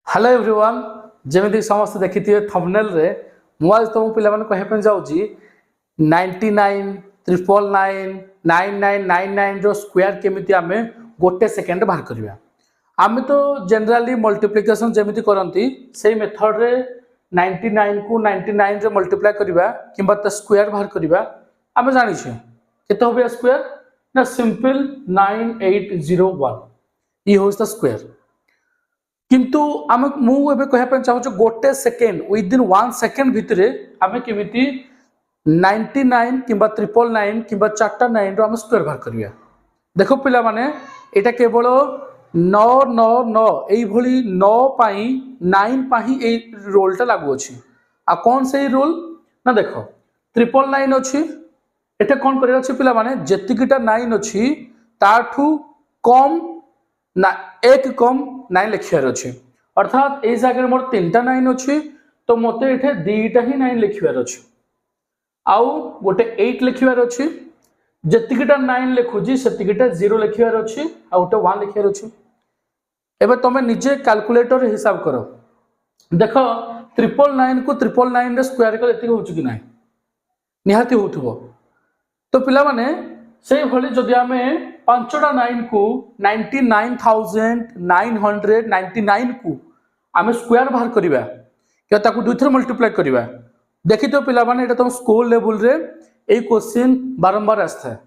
Hello everyone जमी समस्त देखी थे थंबनेल रे मु आज तुम पिला कहपे जाऊँगी 99 999 9999 रो स्क्वायर केमिति आमे गोटे सेकेंड बाहर करिया। आमे तो जनरली मल्टीप्लिकेशन जमिति करंती से मेथड रे 99 को 99 रे मल्टीप्लाई करिवा किंबा त स्क्वायर बाहर करिवा आमे जानि छै केते होबे स्क्वायर ना सिंपल 9801 ई होस द स्क्वायर। किंतु आम मुझे कहना चाहूँ गोटे सेकेंड विदिन 1 सेकेंड भितर आम केमी 99 कि 999 कि 499 रो स्क्वायर बाहर करिया। देखो पिला माने एटा केवल 999 यही 9 पाई 9 पाही ए रोलटा लागू अच्छी आ कौन से रोल ना देख 999 अच्छी एटा कौन कर पिला माने जेतिकीटा 9 अच्छी ताठू कम ना एक कम 9 लिखार अच्छे अर्थात ये जगह मोर 3टा 9 अच्छी तो मत ये 2टा ही 9 लिखार अच्छे आउ गोटे 8 लिखार अच्छी जेतिकीटा 9 लिखुची सेतिकीटा 0 लिखार अच्छी आ गोटे 1 लिखार अच्छी। एबे तुम निजे कैलकुलेटर हिसाब कर देख 999 को 999 रे स्क्वायर कर एति होउछ कि नाही निहाती होथबो। तो पिला माने से भली जदि आमे 5टा 9 को 99,999 को आमे स्क्वायर बाहर करिवा क्या ताकू दुई थर मल्टीप्लाई करिवा। देखि तो पिला माने एटा तुम स्कूल लेवल रे ए क्वेश्चन बारंबार आस्था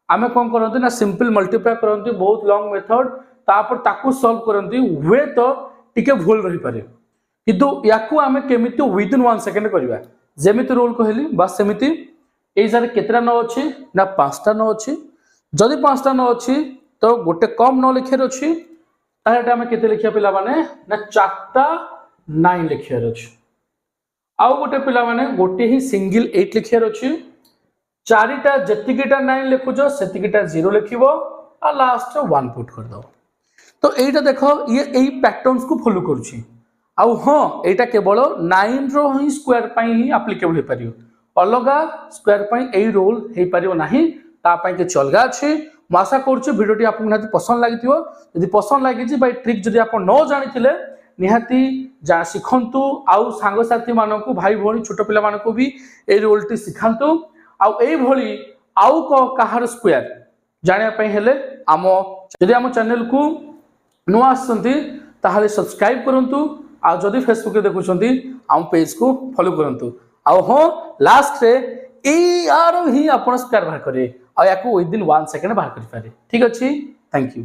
आमे कोन करंती ना सिंपल मल्टीप्लाई करंती बहुत लॉन्ग मेथड तापर ताकू सॉल्व करंती हुए तो टिके भूल रही पारे किंतु याकू आमे केमिति विदिन 1 सेकंड करिवा जेमिति रोल कहली बस सेमिति ए जारे केतरा न अछि ना 5टा न अछि जदि 5टा न अछि तो गोटे कम न लिखार अछि ताहेटा आमे केते लिखिया पिला माने ना 4टा 9 लिखार अछि आउ गोटे पिला माने गोटे ही सिंगल 8 लिखार अछि 4टा जतिकीटा 9 लिखुजो सेतिकीटा 0 लिखिबो आ लास्ट 1 पुट कर दो। तो एटा देखो ये एही पैटर्न्स को फॉलो करूची आउ हां एटा केवल 9 रो ही स्क्वायर पई ही एप्लीकेबल हे परियो अलगा स्क्वायर पई एही रूल हे परियो नाही ता पई के चलगा अछि। मु आशा करछु वीडियोटी आपन नाती पसंद लागिथियो यदि पसंद लागि जे बाय ट्रिक जदि आपन न जानिथिले निहाती जा सिखंतु आउ सांग साथी मानकु भाई भोणी छोट पिला मानकु भी ए रूलटी सिखांतु आउ एही भोली आउ को काहार स्क्वायर जानिया पई हेले आम जदि आम चैनल को नुआ आसंती ताहाले सब्सक्राइब करंतु आ जदि फेसबुक रे देखुछंती आम पेज को फॉलो करंतु आउ हां लास्ट रे ए यार ही अपन स्क्वायर बाहर करे आ याकू विदिन 1 सेकंड बाहर करि पारे। ठीक अछि थैंक यू।